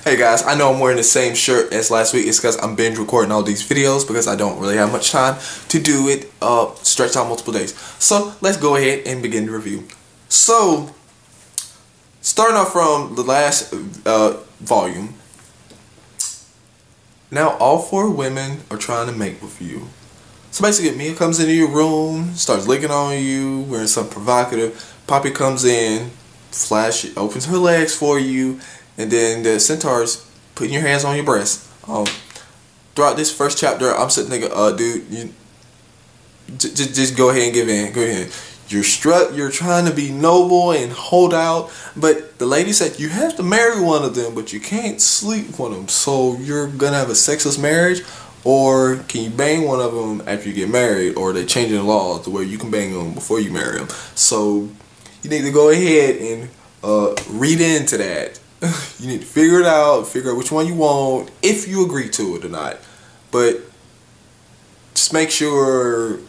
Hey guys, I know I'm wearing the same shirt as last week. It's because I'm binge recording all these videos because I don't really have much time to do it stretched out multiple days. So let's go ahead and begin the review. So starting off from the last volume, now all 4 women are trying to mate with you. So basically Mia comes into your room, starts licking on you, wearing something provocative. Poppy comes in, opens her legs for you, and then the centaur's putting your hands on your breast. Throughout this first chapter, I'm sitting thinking, dude, you just go ahead and give in. Go ahead. You're trying to be noble and hold out, but the lady said you have to marry one of them, but you can't sleep with them. So you're gonna have a sexless marriage, or can you bang one of them after you get married, or they changing the laws to where you can bang them before you marry them. So you need to go ahead and read into that. You need to figure it out, figure out which one you want, if you agree to it or not. But just make sure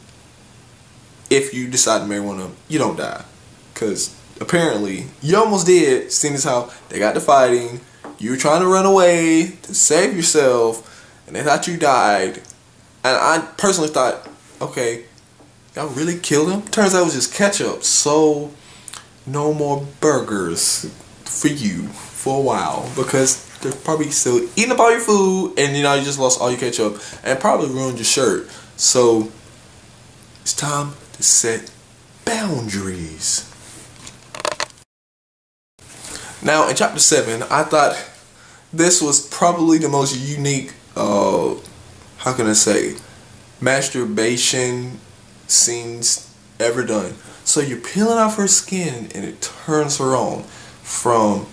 if you decide to marry one of them, you don't die. Because apparently, you almost did, seeing as how they got to fighting, you were trying to run away to save yourself, and they thought you died. And I personally thought, okay, y'all really killed him? Turns out it was just ketchup. So, no more burgers for you for a while, because they're probably still eating up all your food, and you know you just lost all your ketchup and probably ruined your shirt. So it's time to set boundaries. Now in chapter 7, I thought this was probably the most unique how can I say, masturbation scenes ever done. So you're peeling off her skin and it turns her on from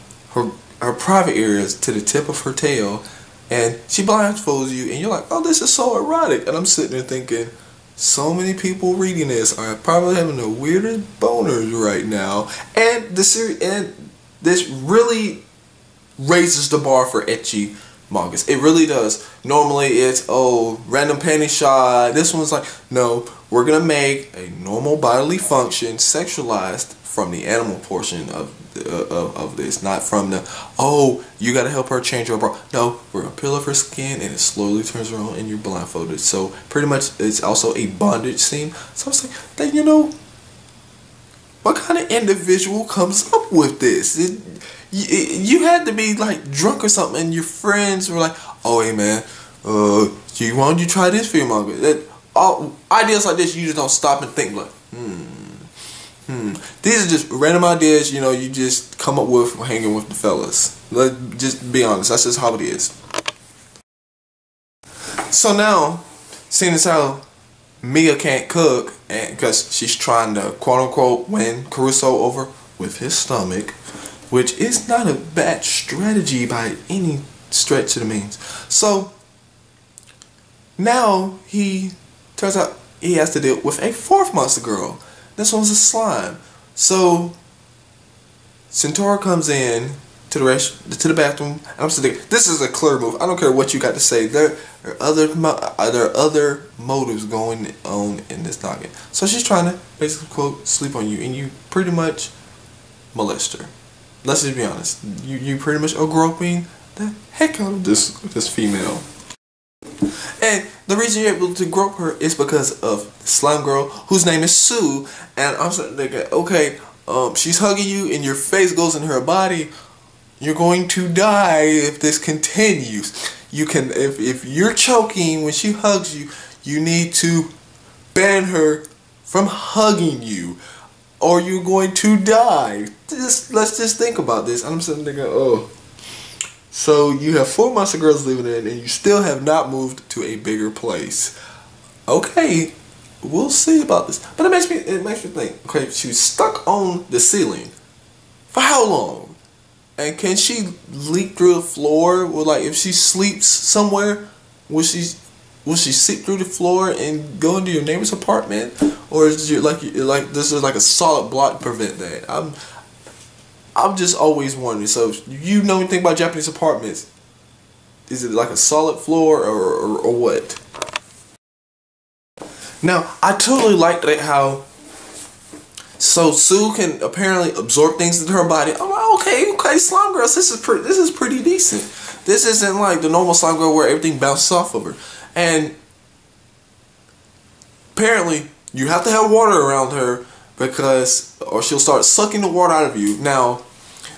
her private areas to the tip of her tail, and she blindfolds you, and you're like, oh, this is so erotic. And I'm sitting there thinking, so many people reading this are probably having the weirdest boners right now. And this really raises the bar for ecchi mangas. It really does. Normally it's, oh, random panty shot. This one's like, no, we're gonna make a normal bodily function sexualized from the animal portion of this, not from the, oh, you gotta help her change her bra. No, we're gonna peel off her skin and it slowly turns her on and you're blindfolded. So pretty much it's also a bondage scene. So I was like, then, you know, what kind of individual comes up with this? You had to be like drunk or something, and your friends were like, oh, hey man, why don't you try this for your manga? All ideas like this, you just don't stop and think like, These are just random ideas, you know, you just come up with hanging with the fellas. Let's just be honest, that's just how it is. So now, seeing as how Mia can't cook, and because she's trying to quote-unquote win Caruso over with his stomach, which is not a bad strategy by any stretch of the means. So now turns out he has to deal with a 4th monster girl. This one's a slime. So Centaur comes in to the bathroom, and I'm sitting there, this is a clear move. I don't care what you got to say. There are other motives going on in this noggin. So she's trying to basically quote sleep on you, and you pretty much molest her. Let's just be honest. You pretty much are groping the heck out of this female. And the reason you're able to grope her is because of the slime girl, whose name is Sue. And I'm starting to think, okay, she's hugging you and your face goes in her body. You're going to die if this continues. You can, if you're choking when she hugs you, you need to ban her from hugging you, or you're going to die. Let's just think about this. I'm sitting there going, oh. So you have 4 monster girls living in, and you still have not moved to a bigger place. Okay, we'll see about this. But it makes me think. Okay, she was stuck on the ceiling for how long? And can she leak through the floor? Or like, if she sleeps somewhere, will she seep through the floor and go into your neighbor's apartment, or is it like this is like a solid block to prevent that? I'm just always wondering. So you know anything about Japanese apartments? Is it like a solid floor or what? Now I totally liked it how So Sue can apparently absorb things into her body. I'm like, okay, slime girls, this is pretty decent. This isn't like the normal slime girl where everything bounces off of her. And apparently, you have to have water around her or she'll start sucking the water out of you. Now,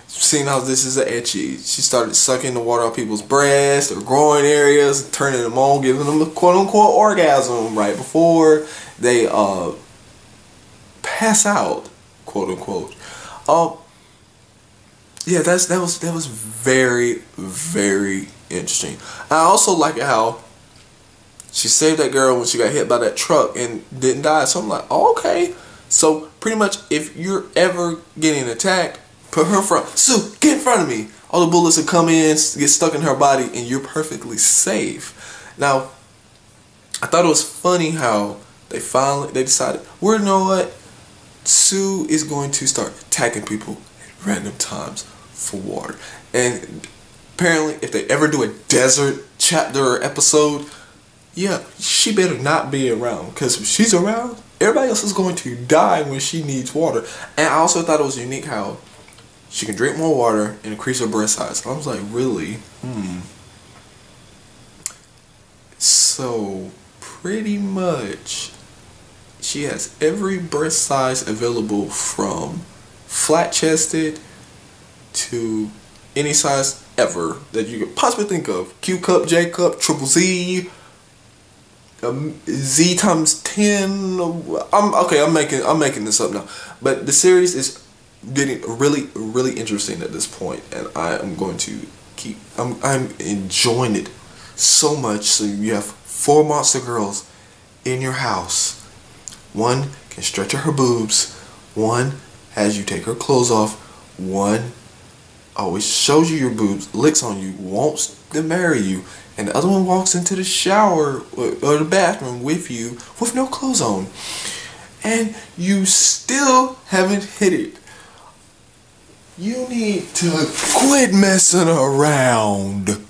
seeing how this is etchy, she started sucking the water out of people's breasts or groin areas, turning them on, giving them a quote-unquote orgasm right before they pass out, quote-unquote. Yeah, that was very, very interesting. I also like how she saved that girl when she got hit by that truck and didn't die. So I'm like, oh, okay. So pretty much, if you're ever getting attacked, put her in front. Sue, get in front of me. All the bullets will come in, get stuck in her body, and you're perfectly safe. Now, I thought it was funny how they decided, well, you know what? Sue is going to start attacking people at random times for water. And apparently, if they ever do a desert chapter or episode, yeah, she better not be around, because if she's around, everybody else is going to die when she needs water. And I also thought it was unique how she can drink more water and increase her breast size. I was like, really? So, pretty much, she has every breast size available, from flat-chested to any size ever that you could possibly think of. Q cup, J cup, triple Z, Z times 10. I'm making this up now. But the series is getting really, really interesting at this point, and I am going to keep. I'm enjoying it so much. So you have 4 monster girls in your house. One can stretch her boobs. One has you take her clothes off. One always shows you your boobs, licks on you, wants to marry you, and the other one walks into the shower or the bathroom with you with no clothes on. And you still haven't hit it. You need to quit messing around.